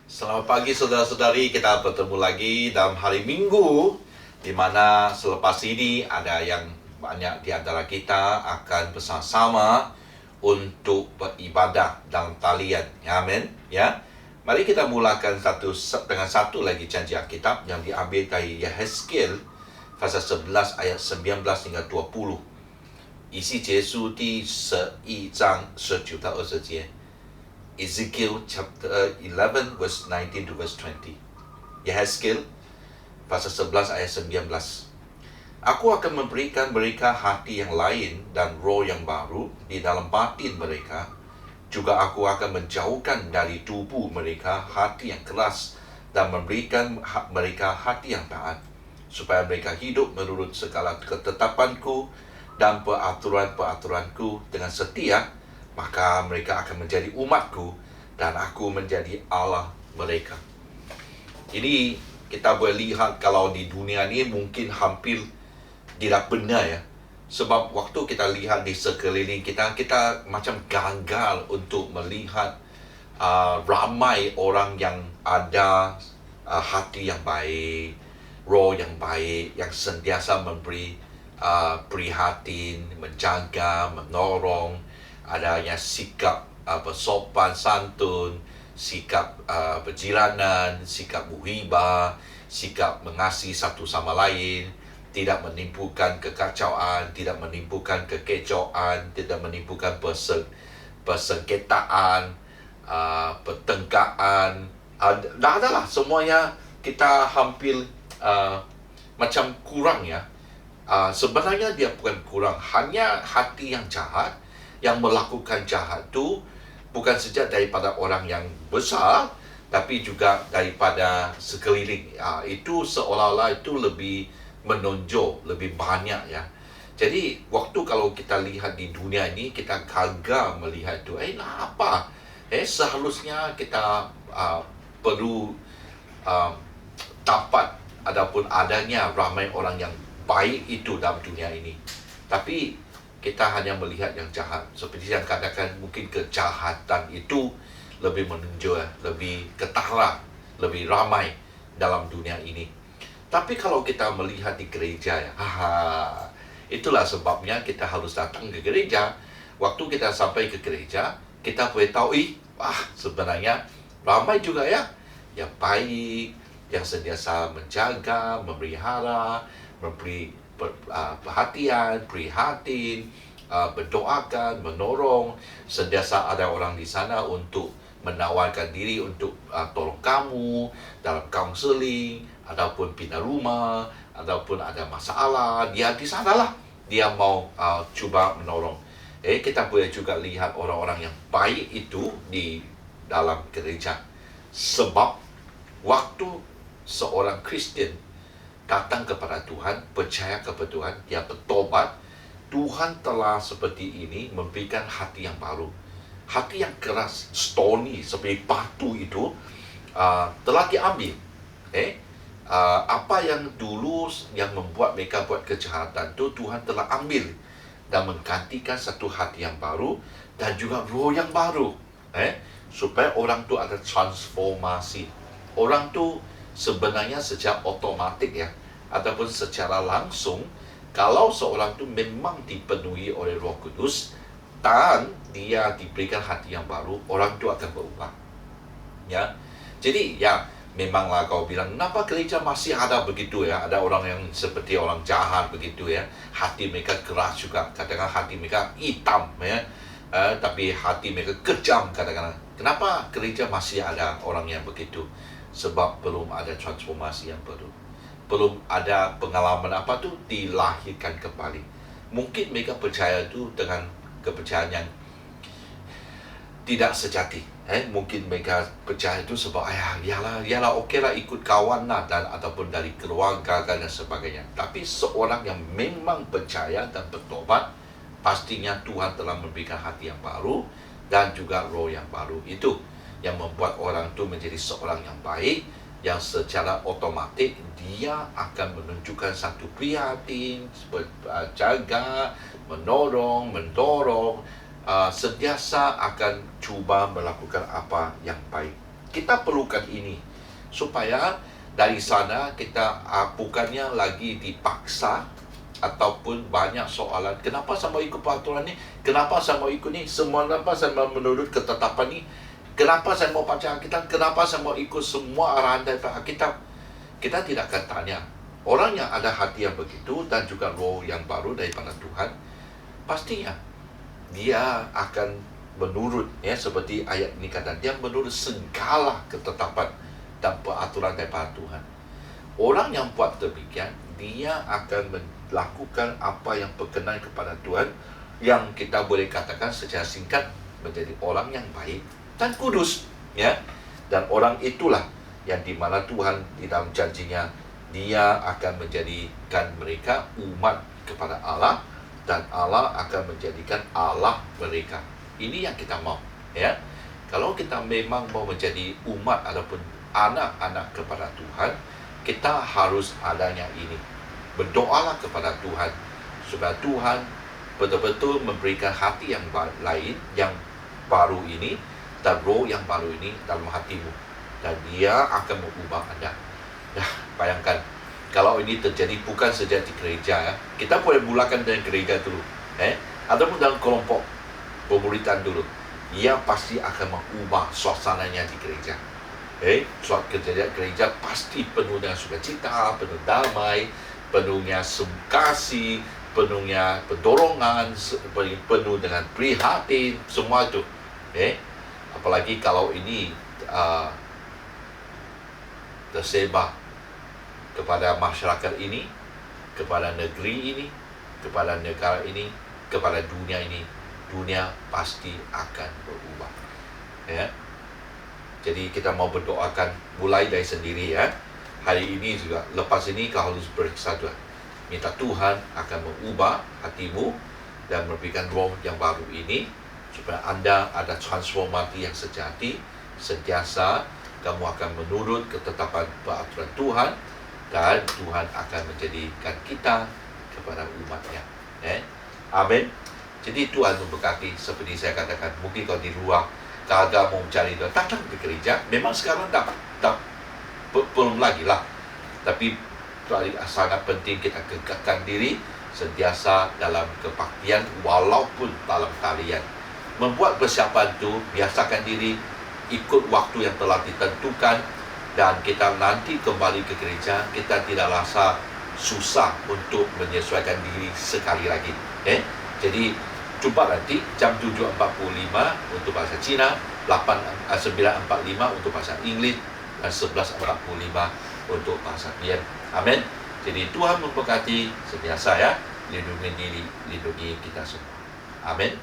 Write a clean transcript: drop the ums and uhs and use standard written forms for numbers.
Selamat pagi saudara-saudari, kita bertemu lagi dalam hari Minggu di mana selepas ini ada yang banyak di antara kita akan bersama-sama untuk beribadah dalam talian. Amin. Ya. Mari kita mulakan dengan satu lagi janji Alkitab yang diambil dari Yehezkiel pasal 11 ayat 19 hingga 20. Isi Jesu di 11章19到20节。Ezekiel chapter 11 verse 19 to verse 20. Yehezkiel pasal 11 ayat 19. Aku akan memberikan mereka hati yang lain dan roh yang baru di dalam batin mereka. Juga aku akan menjauhkan dari tubuh mereka hati yang keras dan memberikan mereka hati yang taat, supaya mereka hidup menurut segala ketetapanku dan peraturan-peraturanku dengan setia. Maka mereka akan menjadi umatku dan aku menjadi Allah mereka. Jadi kita boleh lihat kalau di dunia ini mungkin hampir tidak benar ya. Sebab waktu kita lihat di sekeliling kita macam gagal untuk melihat ramai orang yang ada hati yang baik, roh yang baik, yang sentiasa memberi prihatin, menjaga, menolong, adanya sikap sopan santun, sikap berjiranan, sikap muhibah, sikap mengasihi satu sama lain, tidak menimbulkan kekacauan, tidak menimbulkan kekecohan, tidak menimbulkan persengketaan, pertengkaan. Dah adalah semuanya kita hampir macam kurang ya. Sebenarnya dia bukan kurang, hanya hati yang jahat. Yang melakukan jahat itu bukan saja daripada orang yang besar, tapi juga daripada sekeliling. Itu seolah-olah itu lebih menonjol, lebih banyak ya. Jadi waktu kalau kita lihat di dunia ini, kita gagal melihat itu. Apa? Seharusnya kita perlu dapat adapun adanya ramai orang yang baik itu dalam dunia ini. Tapi kita hanya melihat yang jahat. Seperti yang katakan, mungkin kejahatan itu lebih menonjol, lebih ketara, lebih ramai dalam dunia ini. Tapi kalau kita melihat di gereja ya, itulah sebabnya kita harus datang ke gereja. Waktu kita sampai ke gereja, kita boleh tahu, sebenarnya ramai juga ya, yang baik, yang sentiasa menjaga, memelihara, memberi perhatian, prihatin, berdoakan, menolong. Sentiasa ada orang di sana untuk menawarkan diri untuk tolong kamu dalam kaunseling, ataupun pindah rumah, ataupun ada masalah. Dia di sanalah, dia mau cuba menolong. Kita boleh juga lihat orang-orang yang baik itu di dalam gereja. Sebab waktu seorang Kristian datang kepada Tuhan, percaya kepada Tuhan, dia bertobat, Tuhan telah seperti ini memberikan hati yang baru. Hati yang keras, stony, seperti batu itu telah diambil. Apa yang dulu yang membuat mereka buat kejahatan itu, Tuhan telah ambil dan menggantikan satu hati yang baru dan juga roh yang baru. Supaya orang tu ada transformasi. Orang tu sebenarnya secara otomatik ya, ataupun secara langsung, kalau seorang itu memang dipenuhi oleh Roh Kudus dan dia diberikan hati yang baru, orang itu akan berubah. Ya. Jadi ya, memanglah kau bilang, kenapa gereja masih ada begitu ya? Ada orang yang seperti orang jahat begitu ya. Hati mereka keras juga, katakan hati mereka hitam ya. Tapi hati mereka kejam, katakan. Kenapa gereja masih ada orang yang begitu? Sebab belum ada transformasi yang baru. Belum ada pengalaman apa tu dilahirkan kembali. Mungkin mereka percaya tu dengan kepercayaan yang tidak sejati. Mungkin mereka percaya itu sebab yalah okeylah ikut kawan lah, dan ataupun dari keluarga dan sebagainya. Tapi seorang yang memang percaya dan bertobat, pastinya Tuhan telah memberikan hati yang baru dan juga roh yang baru. Itu yang membuat orang itu menjadi seorang yang baik, yang secara otomatik dia akan menunjukkan satu prihatin, jaga, mendorong, sentiasa akan cuba melakukan apa yang baik. kita perlukan ini supaya dari sana kita bukannya lagi dipaksa ataupun banyak soalan. Kenapa saya mau ikut peraturan ni? Kenapa saya mau ikut ni? Kenapa saya mau menurut ketetapan ni? Kenapa saya mau baca Alkitab? Kenapa saya mau ikut semua arahan daripada Alkitab? Kita tidak akan tanya. Orang yang ada hati yang begitu dan juga roh yang baru daripada Tuhan, pastinya dia akan menurut, ya, seperti ayat ini kata, dia menurut segala ketetapan dan peraturan daripada Tuhan. Orang yang buat demikian, dia akan melakukan apa yang berkenan kepada Tuhan, yang kita boleh katakan secara singkat menjadi orang yang baik dan kudus, ya. Dan orang itulah yang di mana Tuhan di dalam janjinya, dia akan menjadikan mereka umat kepada Allah, dan Allah akan menjadikan Allah mereka. Ini yang kita mau, ya. Kalau kita memang mau menjadi umat ataupun anak-anak kepada Tuhan, kita harus adanya ini. Berdoalah kepada Tuhan supaya Tuhan betul-betul memberikan hati yang lain, yang baru ini, dan roh yang baru ini dalam hatimu, dan dia akan mengubah Anda. Nah, bayangkan kalau ini terjadi bukan saja di gereja, ya. Kita boleh mulakan dengan gereja dulu, ataupun dalam kelompok pemuritan dulu. Ia pasti akan mengubah suasananya di gereja. Suatu gereja pasti penuh dengan sukacita, penuh damai, penuhnya kasih, penuhnya pendorongan, penuh dengan prihatin, semua itu. Apalagi kalau ini tersebar kepada masyarakat ini, kepada negeri ini, kepada negara ini, kepada dunia ini, dunia pasti akan berubah, ya. Jadi kita mau berdoakan mulai dari sendiri, ya. Hari ini juga, lepas ini kau harus bersatu, minta Tuhan akan mengubah hatimu dan memberikan roh yang baru ini, supaya Anda ada transformasi yang sejati. Sentiasa kamu akan menurut ketetapan peraturan Tuhan, dan Tuhan akan menjadikan kita kepada umatnya. Amin. Jadi Tuhan memberkati. Seperti saya katakan, mungkin kau di luar kagak mau mencari Tuhan, datang ke gereja. Memang sekarang belum lagi lah, tapi sangat penting kita kekekang diri sentiasa dalam kebaktian walaupun dalam talian. Membuat persiapan itu, biasakan diri ikut waktu yang telah ditentukan, dan kita nanti kembali ke gereja, kita tidak rasa susah untuk menyesuaikan diri sekali lagi. Jadi jumpa nanti jam 7.45 untuk bahasa Cina, 9.45 untuk bahasa Inggeris, dan 11.45 untuk bahasa Bian. Amin. Jadi Tuhan memberkati sentiasa, ya. Lindungi diri, lindungi kita semua. Amin.